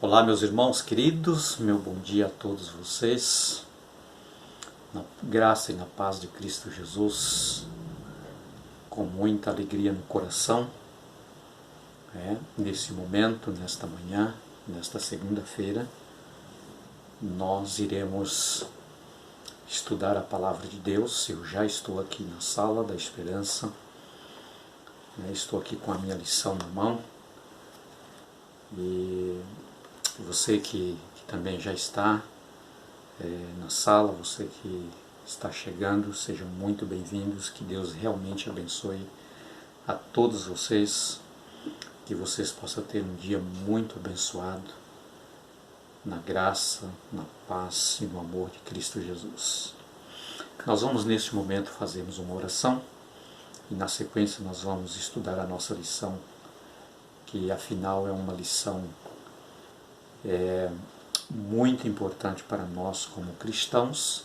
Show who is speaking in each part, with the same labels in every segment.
Speaker 1: Olá, meus irmãos queridos, meu bom dia a todos vocês, na graça e na paz de Cristo Jesus, com muita alegria no coração, nesse momento, nesta manhã, nesta segunda-feira, nós iremos estudar a Palavra de Deus. Eu já estou aqui na sala da esperança, estou aqui com a minha lição na mão, e você que também já está na sala, você que está chegando, sejam muito bem-vindos, que Deus realmente abençoe a todos vocês, que vocês possam ter um dia muito abençoado, na graça, na paz e no amor de Cristo Jesus. Nós vamos neste momento fazermos uma oração e na sequência nós vamos estudar a nossa lição, que afinal é uma lição muito importante para nós como cristãos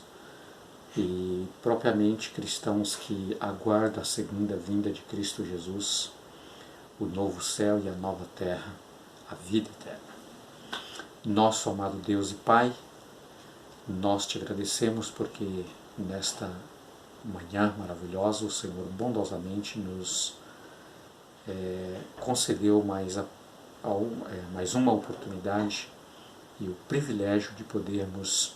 Speaker 1: e propriamente cristãos que aguardam a segunda vinda de Cristo Jesus, o novo céu e a nova terra, a vida eterna. Nosso amado Deus e Pai, nós te agradecemos porque nesta manhã maravilhosa o Senhor bondosamente nos concedeu mais uma oportunidade e o privilégio de podermos,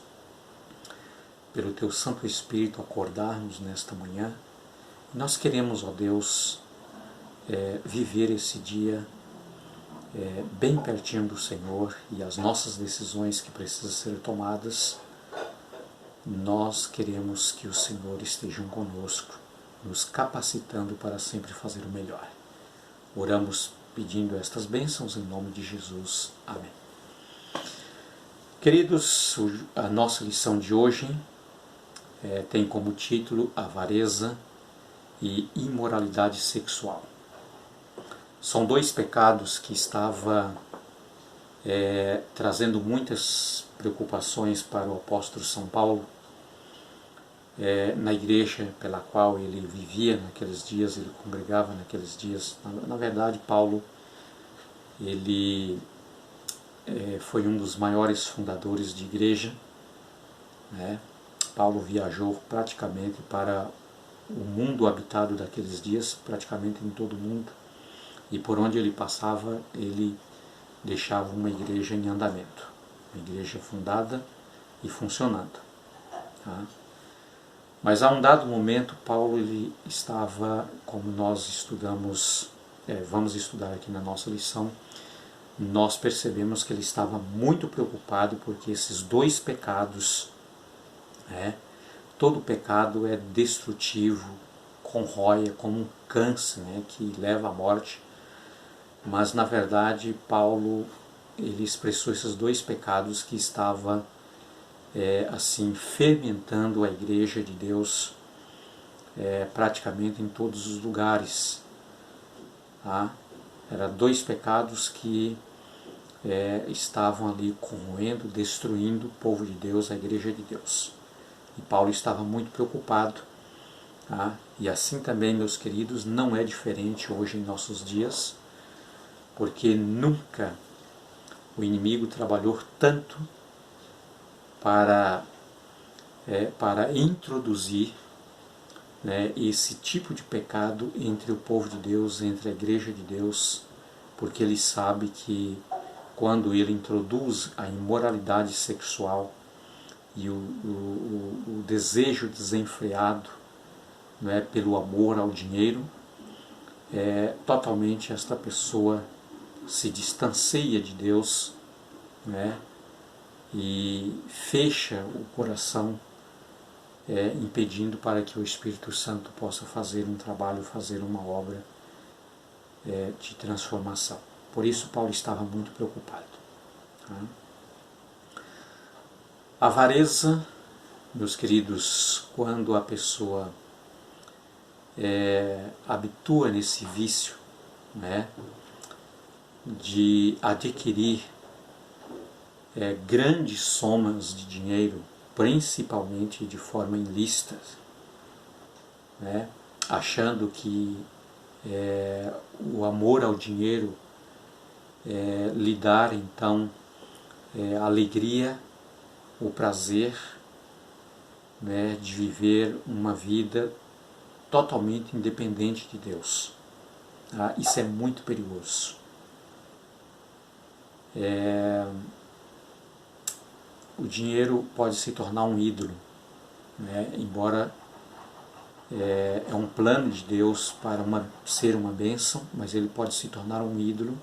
Speaker 1: pelo Teu Santo Espírito, acordarmos nesta manhã. Nós queremos, ó Deus, viver esse dia bem pertinho do Senhor, e as nossas decisões que precisam ser tomadas, nós queremos que o Senhor esteja conosco, nos capacitando para sempre fazer o melhor. Oramos pedindo estas bênçãos em nome de Jesus. Amém. Queridos, a nossa lição de hoje tem como título Avareza e Imoralidade Sexual. São dois pecados que estavam trazendo muitas preocupações para o apóstolo São Paulo, na igreja pela qual ele vivia naqueles dias, ele congregava naqueles dias. Na verdade, Paulo, ele foi um dos maiores fundadores de igreja. Paulo viajou praticamente para o mundo habitado daqueles dias, praticamente em todo o mundo, e por onde ele passava, ele deixava uma igreja em andamento, uma igreja fundada e funcionando. Mas a um dado momento, Paulo ele estava, como nós estudamos, vamos estudar aqui na nossa lição, nós percebemos que ele estava muito preocupado porque esses dois pecados, todo pecado é destrutivo, corrói, é como um câncer, que leva à morte. Mas na verdade Paulo ele expressou esses dois pecados que estavam assim fermentando a igreja de Deus praticamente em todos os lugares. Eram dois pecados que estavam ali corroendo, destruindo o povo de Deus, a igreja de Deus. E Paulo estava muito preocupado. E assim também, meus queridos, não é diferente hoje em nossos dias, porque nunca o inimigo trabalhou tanto para introduzir esse tipo de pecado entre o povo de Deus, entre a igreja de Deus, porque ele sabe que quando ele introduz a imoralidade sexual e o desejo desenfreado pelo amor ao dinheiro, totalmente esta pessoa se distancia de Deus, e fecha o coração, impedindo para que o Espírito Santo possa fazer um trabalho, fazer uma obra de transformação. Por isso Paulo estava muito preocupado. A avareza, meus queridos, quando a pessoa habitua nesse vício, de adquirir grandes somas de dinheiro, principalmente de forma ilícita, achando que o amor ao dinheiro lhe dar então a alegria, o prazer, né, de viver uma vida totalmente independente de Deus. Tá? Isso é muito perigoso. O dinheiro pode se tornar um ídolo, né? Embora é um plano de Deus para ser uma bênção, mas ele pode se tornar um ídolo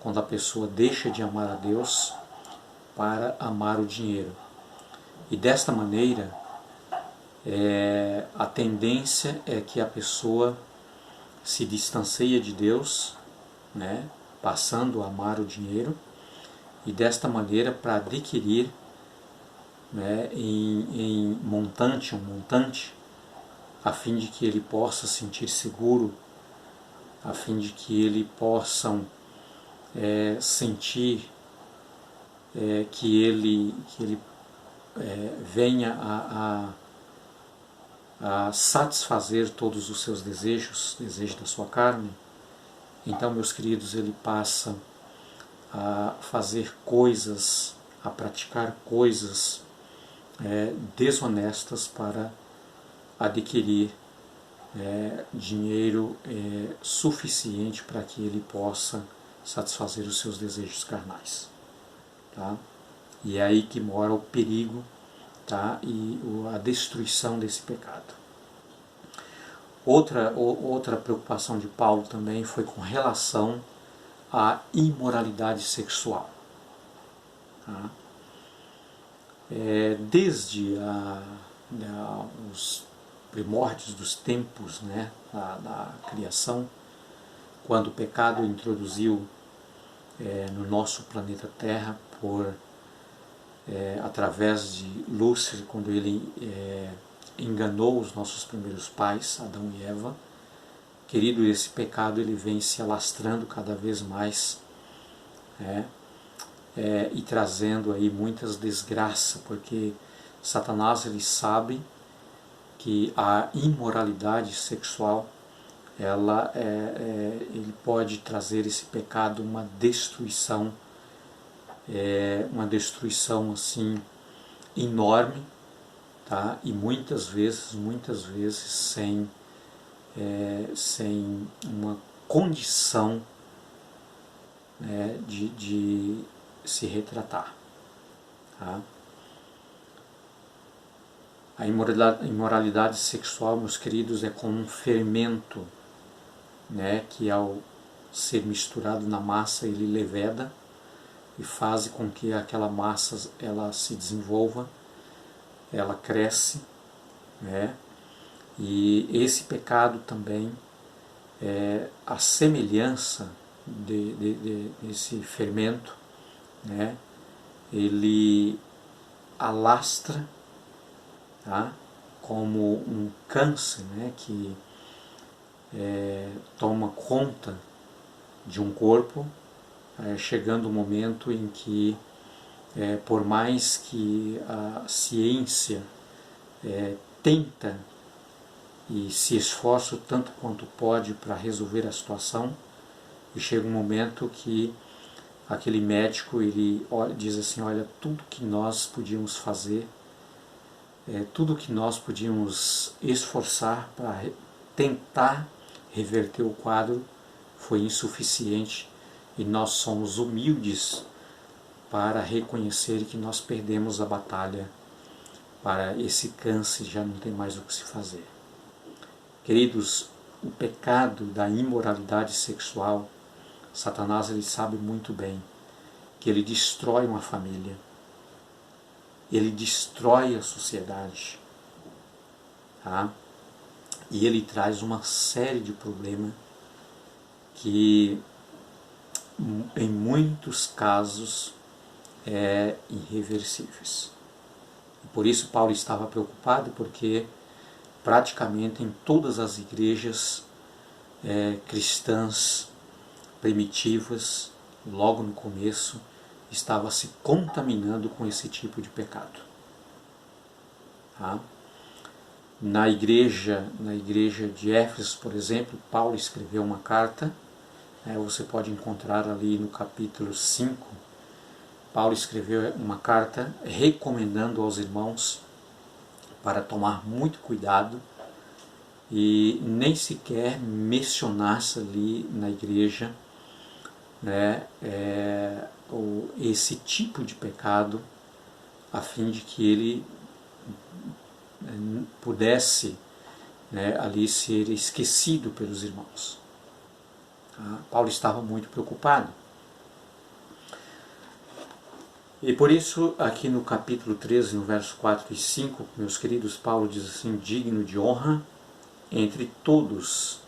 Speaker 1: quando a pessoa deixa de amar a Deus para amar o dinheiro. E desta maneira, a tendência é que a pessoa se distancie de Deus, né, passando a amar o dinheiro, e desta maneira, para adquirir, né, um montante, a fim de que ele possa sentir seguro, a fim de que ele possa sentir que ele venha a satisfazer todos os seus desejos da sua carne. Então, meus queridos, ele passa a fazer coisas, a praticar coisas desonestas para adquirir dinheiro suficiente para que ele possa satisfazer os seus desejos carnais. Tá? E é aí que mora o perigo, tá? E a destruição desse pecado. Outra preocupação de Paulo também foi com relação à imoralidade sexual. Tá? Desde os primórdios dos tempos, né, da criação, quando o pecado introduziu no nosso planeta Terra através de Lúcifer, quando ele enganou os nossos primeiros pais, Adão e Eva. Querido, esse pecado ele vem se alastrando cada vez mais, e trazendo aí muitas desgraças, porque Satanás ele sabe que a imoralidade sexual ele pode trazer esse pecado uma destruição assim enorme, tá? E muitas vezes sem uma condição, né, de se retratar. Tá? A imoralidade sexual, meus queridos, é como um fermento, né, que ao ser misturado na massa ele leveda e faz com que aquela massa ela se desenvolva, ela cresce, né? E esse pecado também a semelhança desse fermento, né? Ele alastra, tá? Como um câncer, né? Que toma conta de um corpo, chegando o momento em que, por mais que a ciência tenta e se esforça o tanto quanto pode para resolver a situação, e chega um momento que aquele médico ele diz assim: olha, tudo que nós podíamos fazer, tudo que nós podíamos esforçar para tentar reverter o quadro foi insuficiente, e nós somos humildes para reconhecer que nós perdemos a batalha, para esse câncer já não tem mais o que se fazer. Queridos, o pecado da imoralidade sexual, Satanás ele sabe muito bem que ele destrói uma família, ele destrói a sociedade, tá? E ele traz uma série de problemas que em muitos casos irreversíveis. Por isso Paulo estava preocupado, porque praticamente em todas as igrejas cristãs primitivas, logo no começo, estava se contaminando com esse tipo de pecado. Tá? Na igreja de Éfeso, por exemplo, Paulo escreveu uma carta, você pode encontrar ali no capítulo 5, Paulo escreveu uma carta recomendando aos irmãos para tomar muito cuidado e nem sequer mencionasse ali na igreja, né, esse tipo de pecado, a fim de que ele pudesse, né, ali ser esquecido pelos irmãos. Tá? Paulo estava muito preocupado. E por isso, aqui no capítulo 13, no verso 4 e 5, meus queridos, Paulo diz assim: digno de honra entre todos,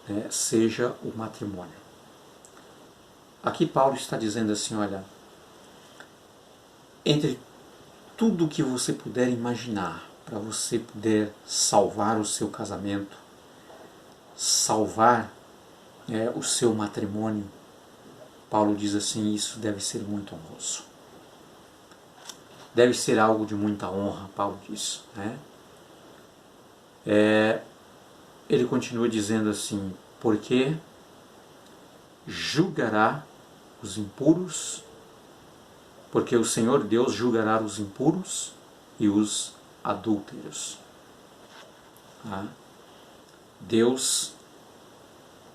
Speaker 1: né, seja o matrimônio. Aqui Paulo está dizendo assim, olha, entre tudo que você puder imaginar, para você poder salvar o seu casamento, salvar o seu matrimônio, Paulo diz assim, isso deve ser muito honroso. Deve ser algo de muita honra, Paulo diz. Né? Ele continua dizendo assim, porque julgará os impuros, porque o Senhor Deus julgará os impuros e os adúlteros. Tá? Deus,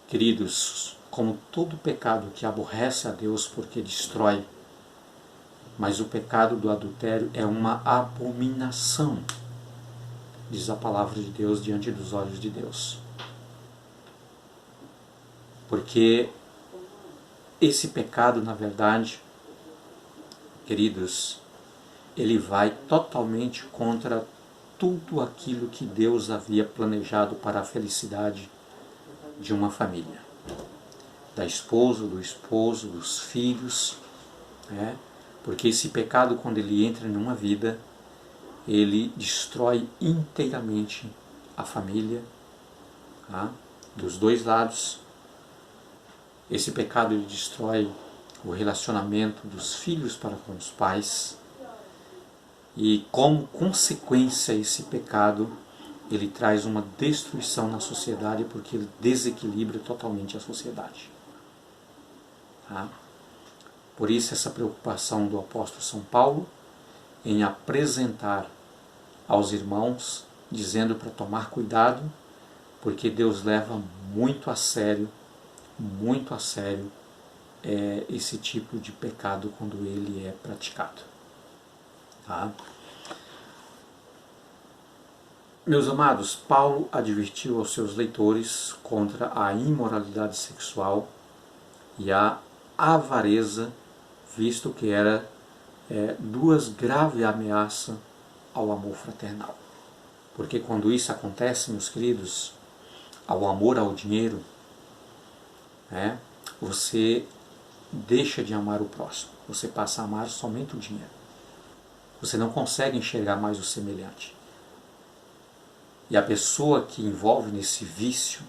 Speaker 1: queridos, como todo pecado que aborrece a Deus porque destrói, mas o pecado do adultério é uma abominação, diz a palavra de Deus, diante dos olhos de Deus. Porque esse pecado, na verdade, queridos, ele vai totalmente contra tudo aquilo que Deus havia planejado para a felicidade de uma família. Da esposa, do esposo, dos filhos, né? Porque esse pecado, quando ele entra numa vida, ele destrói inteiramente a família, tá? Dos dois lados. Esse pecado ele destrói o relacionamento dos filhos para com os pais. E como consequência esse pecado, ele traz uma destruição na sociedade, porque ele desequilibra totalmente a sociedade. Tá? Por isso essa preocupação do apóstolo São Paulo em apresentar aos irmãos, dizendo para tomar cuidado, porque Deus leva muito a sério esse tipo de pecado quando ele é praticado. Tá? Meus amados, Paulo advertiu aos seus leitores contra a imoralidade sexual e a avareza, visto que era duas graves ameaças ao amor fraternal. Porque quando isso acontece, meus queridos, ao amor ao dinheiro, você deixa de amar o próximo, você passa a amar somente o dinheiro. Você não consegue enxergar mais o semelhante. E a pessoa que envolve nesse vício,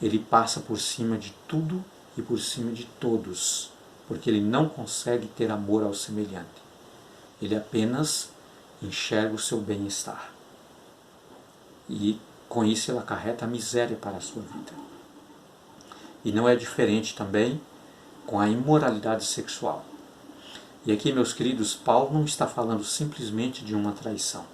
Speaker 1: ele passa por cima de tudo e por cima de todos, porque ele não consegue ter amor ao semelhante. Ele apenas enxerga o seu bem-estar. E com isso ele acarreta a miséria para a sua vida. E não é diferente também com a imoralidade sexual. E aqui, meus queridos, Paulo não está falando simplesmente de uma traição.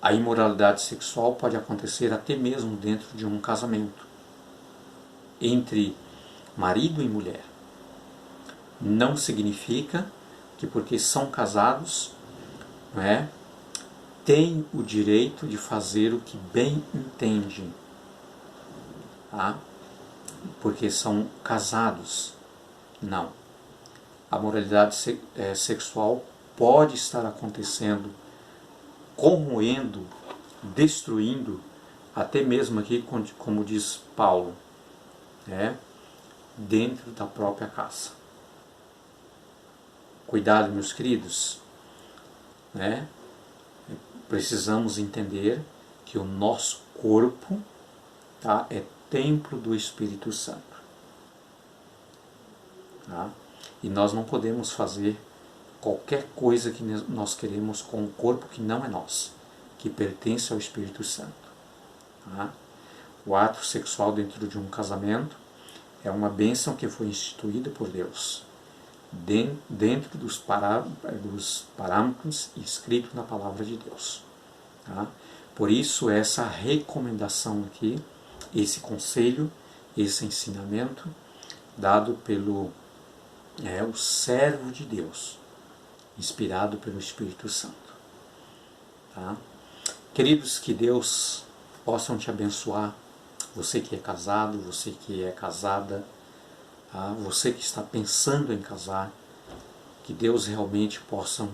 Speaker 1: A imoralidade sexual pode acontecer até mesmo dentro de um casamento, entre marido e mulher. Não significa que porque são casados, têm o direito de fazer o que bem entendem. Tá? Porque são casados. Não. A moralidade sexual pode estar acontecendo, corroendo, destruindo, até mesmo aqui, como diz Paulo, dentro da própria casa. Cuidado, meus queridos, precisamos entender que o nosso corpo, tá, é templo do Espírito Santo. Tá? E nós não podemos fazer qualquer coisa que nós queremos com o corpo que não é nosso, que pertence ao Espírito Santo. Tá? O ato sexual dentro de um casamento é uma bênção que foi instituída por Deus. dentro dos parâmetros escritos na Palavra de Deus. Tá? Por isso, essa recomendação aqui, esse conselho, esse ensinamento, dado pelo o servo de Deus, inspirado pelo Espírito Santo. Tá? Queridos, que Deus possa te abençoar, você que é casado, você que é casada, tá? Você que está pensando em casar, que Deus realmente possa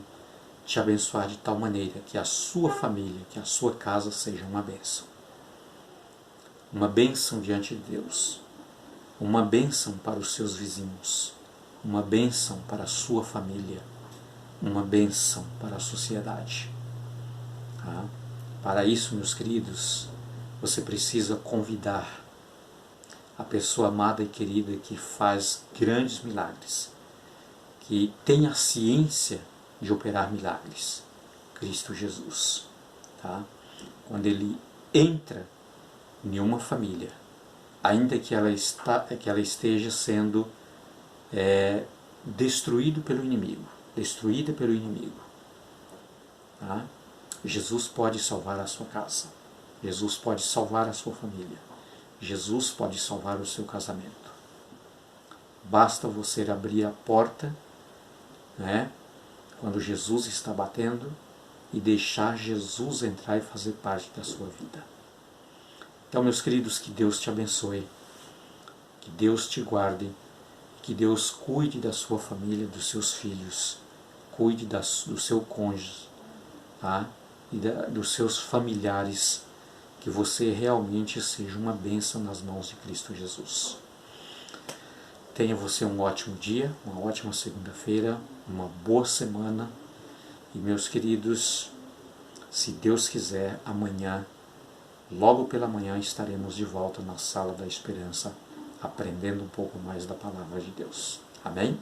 Speaker 1: te abençoar de tal maneira que a sua família, que a sua casa seja uma bênção. Uma bênção diante de Deus, uma bênção para os seus vizinhos, uma bênção para a sua família, uma bênção para a sociedade. Tá? Para isso, meus queridos, você precisa convidar a pessoa amada e querida que faz grandes milagres, que tem a ciência de operar milagres, Cristo Jesus. Tá? Quando Ele entra em uma família, ainda que ela esteja sendo destruída pelo inimigo, tá? Jesus pode salvar a sua casa, Jesus pode salvar a sua família, Jesus pode salvar o seu casamento. Basta você abrir a porta, né, quando Jesus está batendo, e deixar Jesus entrar e fazer parte da sua vida. Então, meus queridos, que Deus te abençoe, que Deus te guarde, que Deus cuide da sua família, dos seus filhos, cuide do seu cônjuge, tá? E dos seus familiares, que você realmente seja uma bênção nas mãos de Cristo Jesus. Tenha você um ótimo dia, uma ótima segunda-feira, uma boa semana. E, meus queridos, se Deus quiser, amanhã, logo pela manhã, estaremos de volta na Sala da Esperança, aprendendo um pouco mais da Palavra de Deus. Amém?